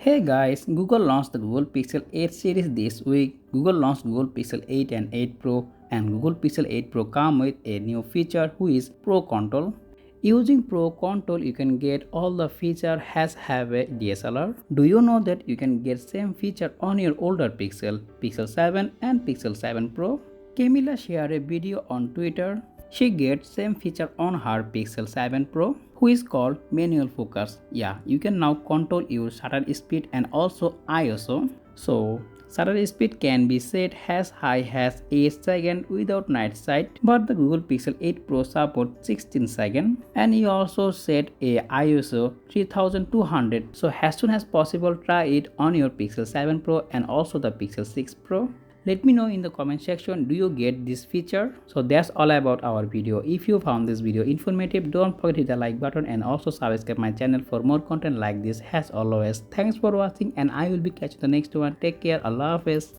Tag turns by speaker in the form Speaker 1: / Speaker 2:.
Speaker 1: Hey guys, Google launched the Google Pixel 8 series this week. Google launched Google Pixel 8 and 8 Pro, and Google Pixel 8 Pro come with a new feature who is Pro Control. Using Pro Control, you can get all the feature has have a DSLR. Do you know that you can get same feature on your older Pixel 7 and Pixel 7 Pro? Camilla shared a video on Twitter. She gets same feature on her Pixel 7 Pro, who is called manual focus. Yeah, you can now control your shutter speed and also ISO. So shutter speed can be set as high as 8 seconds without night sight, but the Google Pixel 8 Pro supports 16 seconds, and you also set a ISO 3200. So as soon as possible, try it on your Pixel 7 Pro and also the Pixel 6 Pro. Let me know in the comment section, do you get this feature? So that's all about our video. If you found this video informative, don't forget to hit the like button and also subscribe my channel for more content like this. As always, thanks for watching and I will be catching the next one. Take care. Allah Hafiz.